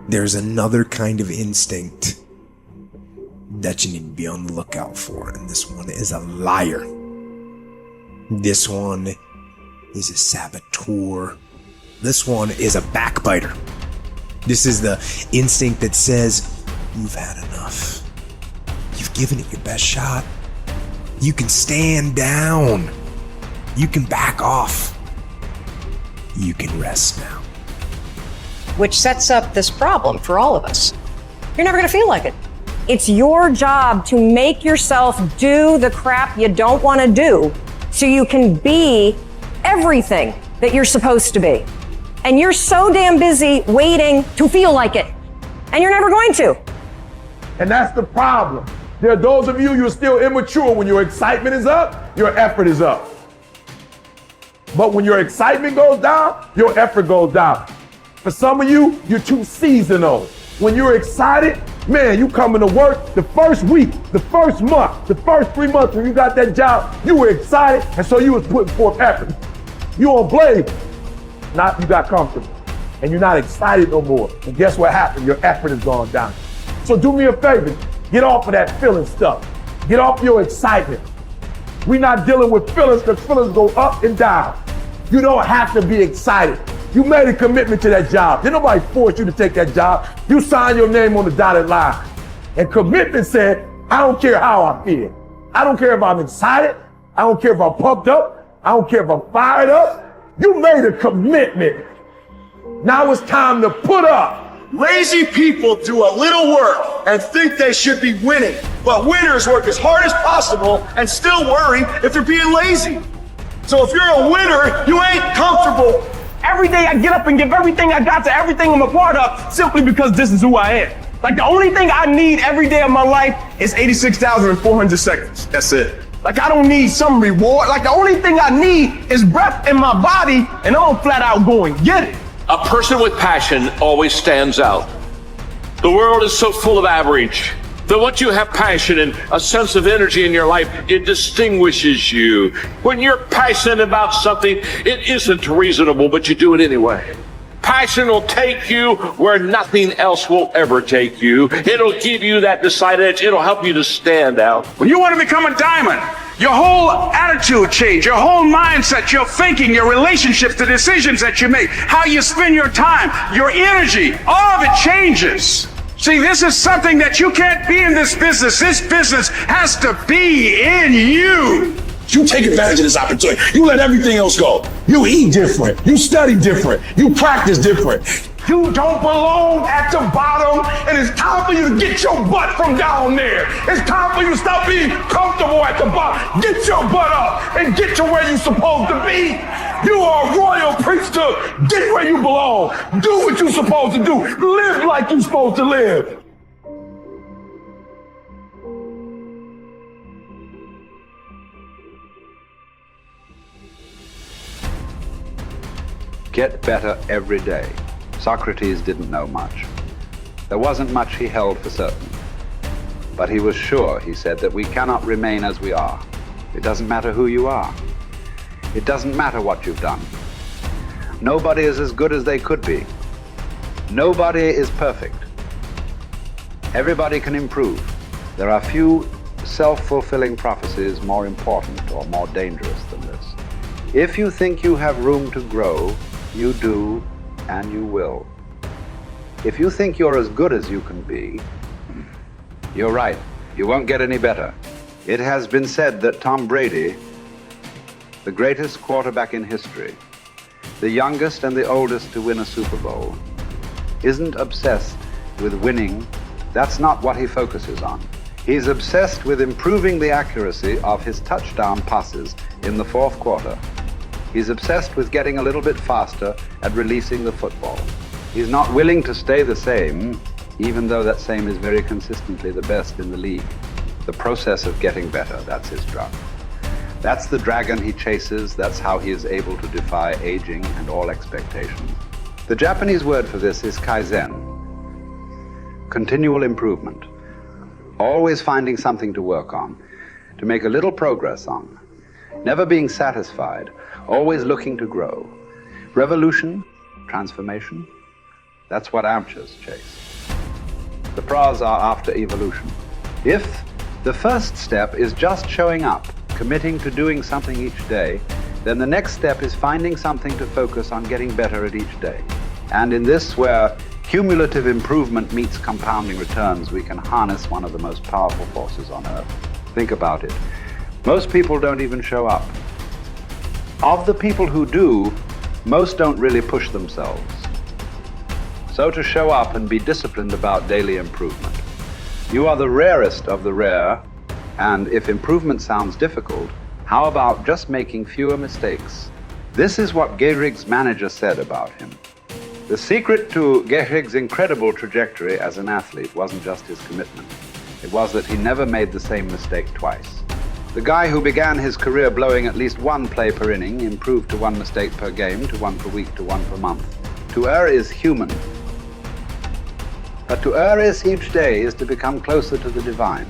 there's another kind of instinct that you need to be on the lookout for, and this one is a liar. This one is a saboteur. This one is a backbiter. This is the instinct that says, you've had enough. You've given it your best shot. You can stand down. You can back off. You can rest now. Which sets up this problem for all of us. You're never gonna feel like it. It's your job to make yourself do the crap you don't wanna do so you can be everything that you're supposed to be. And you're so damn busy waiting to feel like it. And you're never going to. And that's the problem. There are those of you, you're still immature. When your excitement is up, your effort is up. But when your excitement goes down, your effort goes down. For some of you, you're too seasonal. When you're excited, man, you coming to work the first week, the first month, the first 3 months when you got that job, you were excited, and so you was putting forth effort. You on blade, not you got comfortable, and you're not excited no more. And guess what happened? Your effort has gone down. So do me a favor, get off of that feeling stuff. Get off your excitement. We're not dealing with feelings because feelings go up and down. You don't have to be excited. You made a commitment to that job. Did nobody force you to take that job? You signed your name on the dotted line. And commitment said, I don't care how I feel. I don't care if I'm excited. I don't care if I'm pumped up. I don't care if I'm fired up. You made a commitment. Now it's time to put up. Lazy people do a little work and think they should be winning, but winners work as hard as possible and still worry if they're being lazy. So if you're a winner, you ain't comfortable. Every day I get up and give everything I got to everything I'm a part of simply because this is who I am. Like the only thing I need every day of my life is 86,400 seconds. That's it. Like I don't need some reward. Like the only thing I need is breath in my body and I'm flat out going get it. A person with passion always stands out. The world is so full of average that once you have passion and a sense of energy in your life, it distinguishes you. When you're passionate about something, it isn't reasonable, but you do it anyway. Passion will take you where nothing else will ever take you. It'll give you that decided edge. It'll help you to stand out. When you want to become a diamond, your whole attitude change, your whole mindset, your thinking, your relationships, the decisions that you make, how you spend your time, your energy, all of it changes. See, this is something that you can't be in this business. This business has to be in you. You take advantage of this opportunity. You let everything else go. You eat different. You study different. You practice different. You don't belong at the bottom, and it's time for you to get your butt from down there. It's time for you to stop being comfortable at the bottom. Get your butt up and get to where you're supposed to be. You are a royal priesthood. Get where you belong. Do what you're supposed to do. Live like you're supposed to live. Get better every day. Socrates didn't know much. There wasn't much he held for certain. But he was sure, he said, that we cannot remain as we are. It doesn't matter who you are. It doesn't matter what you've done. Nobody is as good as they could be. Nobody is perfect. Everybody can improve. There are few self-fulfilling prophecies more important or more dangerous than this. If you think you have room to grow, you do, and you will. If you think you're as good as you can be, you're right. You won't get any better. It has been said that Tom Brady, the greatest quarterback in history, the youngest and the oldest to win a Super Bowl, isn't obsessed with winning. That's not what he focuses on. He's obsessed with improving the accuracy of his touchdown passes in the fourth quarter. He's obsessed with getting a little bit faster at releasing the football. He's not willing to stay the same, even though that same is very consistently the best in the league. The process of getting better, that's his drug. That's the dragon he chases. That's how he is able to defy aging and all expectations. The Japanese word for this is kaizen, continual improvement. Always finding something to work on, to make a little progress on. Never being satisfied, always looking to grow. Revolution, transformation, That's what amateurs chase. The pros are after evolution. If the first step is just showing up, committing to doing something each day, then the next step is finding something to focus on getting better at each day. And in this, where cumulative improvement meets compounding returns, we can harness one of the most powerful forces on earth. Think about it. Most people don't even show up. Of the people who do, most don't really push themselves. So to show up and be disciplined about daily improvement. You are the rarest of the rare, and if improvement sounds difficult, how about just making fewer mistakes? This is what Gehrig's manager said about him. The secret to Gehrig's incredible trajectory as an athlete wasn't just his commitment. It was that he never made the same mistake twice. The guy who began his career blowing at least one play per inning improved to one mistake per game, to one per week, to one per month. To err is human. But to err is each day is to become closer to the divine.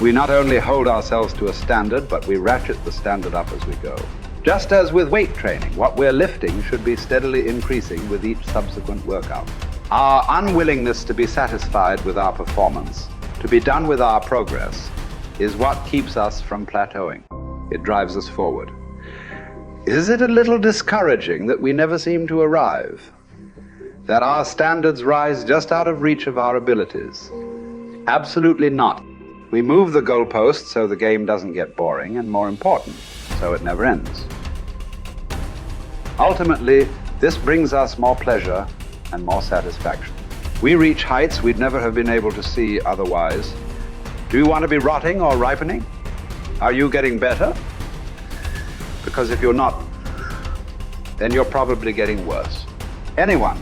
We not only hold ourselves to a standard, but we ratchet the standard up as we go. Just as with weight training, what we're lifting should be steadily increasing with each subsequent workout. Our unwillingness to be satisfied with our performance, to be done with our progress, is what keeps us from plateauing. It drives us forward. Is it a little discouraging that we never seem to arrive? That our standards rise just out of reach of our abilities? Absolutely not. We move the goalpost so the game doesn't get boring, and more important, so it never ends. Ultimately, this brings us more pleasure and more satisfaction. We reach heights we'd never have been able to see otherwise. Do you want to be rotting or ripening? Are you getting better? Because if you're not, then you're probably getting worse. Anyone,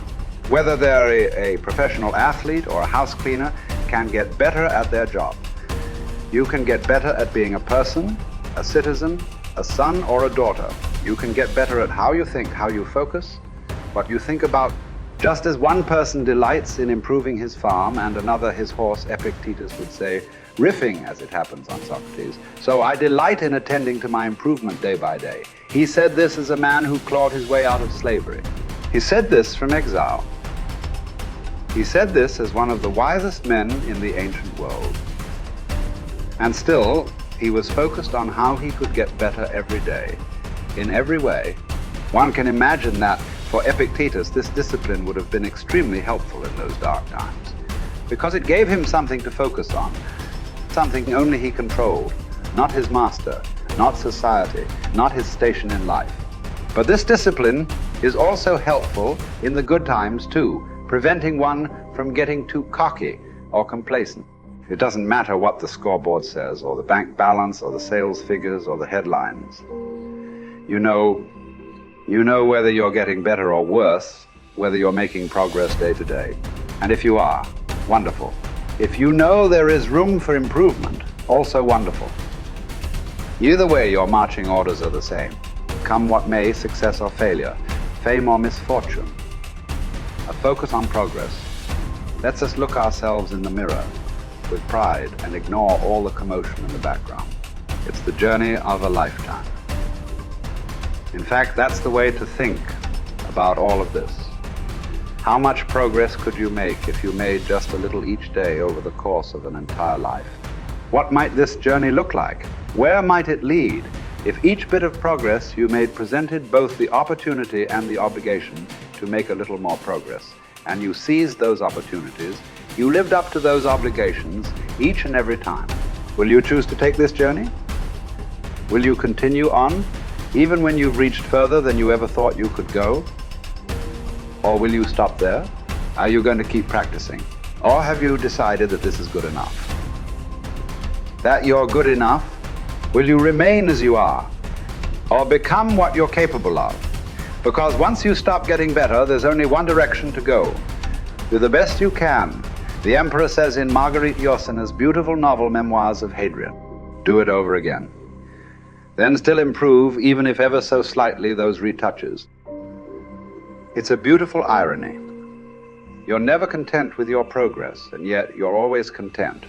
whether they're a professional athlete or a house cleaner, can get better at their job. You can get better at being a person, a citizen, a son or a daughter. You can get better at how you think, how you focus, what you think about. Just as one person delights in improving his farm and another his horse, Epictetus would say, riffing as it happens on Socrates, so I delight in attending to my improvement day by day. He said this as a man who clawed his way out of slavery. He said this from exile. He said this as one of the wisest men in the ancient world. And still, he was focused on how he could get better every day, in every way. One can imagine that for Epictetus, this discipline would have been extremely helpful in those dark times, because it gave him something to focus on, something only he controlled, not his master, not society, not his station in life. But this discipline is also helpful in the good times too, preventing one from getting too cocky or complacent. It doesn't matter what the scoreboard says, or the bank balance, or the sales figures, or the headlines. You know whether you're getting better or worse, whether you're making progress day to day. And if you are, wonderful. If you know there is room for improvement, also wonderful. Either way, your marching orders are the same. Come what may, success or failure, fame or misfortune. A focus on progress lets us look ourselves in the mirror with pride and ignore all the commotion in the background. It's the journey of a lifetime. In fact, that's the way to think about all of this. How much progress could you make if you made just a little each day over the course of an entire life? What might this journey look like? Where might it lead if each bit of progress you made presented both the opportunity and the obligation to make a little more progress, and you seized those opportunities, you lived up to those obligations each and every time? Will you choose to take this journey? Will you continue on, even when you've reached further than you ever thought you could go? Or will you stop there? Are you going to keep practicing? Or have you decided that this is good enough? That you're good enough? Will you remain as you are? Or become what you're capable of? Because once you stop getting better, there's only one direction to go. Do the best you can. The Emperor says in Marguerite Yourcenar's beautiful novel Memoirs of Hadrian, do it over again. Then still improve, even if ever so slightly, those retouches. It's a beautiful irony. You're never content with your progress, and yet you're always content.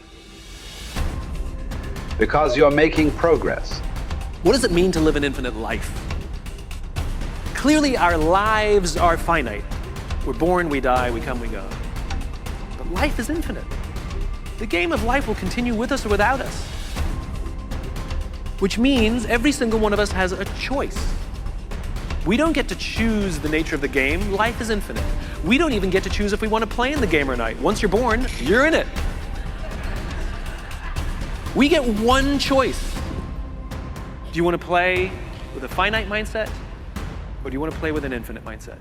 Because you're making progress. What does it mean to live an infinite life? Clearly, our lives are finite. We're born, we die, we come, we go. But life is infinite. The game of life will continue with us or without us. Which means every single one of us has a choice. We don't get to choose the nature of the game. Life is infinite. We don't even get to choose if we want to play in the game or not. Once you're born, you're in it. We get one choice. Do you want to play with a finite mindset, or do you want to play with an infinite mindset?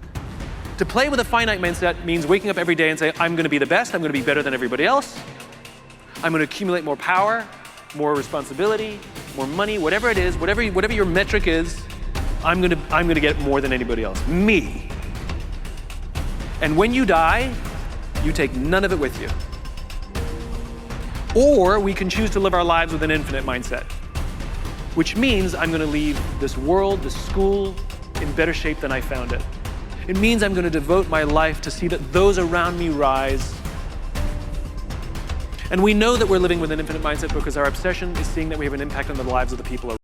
To play with a finite mindset means waking up every day and say, I'm going to be the best, I'm going to be better than everybody else, I'm going to accumulate more power, more responsibility, more money, whatever it is, whatever your metric is, I'm going to get more than anybody else. Me. And when you die, you take none of it with you. Or we can choose to live our lives with an infinite mindset, which means I'm going to leave this world, this school, in better shape than I found it. It means I'm going to devote my life to see that those around me rise. And we know that we're living with an infinite mindset because our obsession is seeing that we have an impact on the lives of the people around us.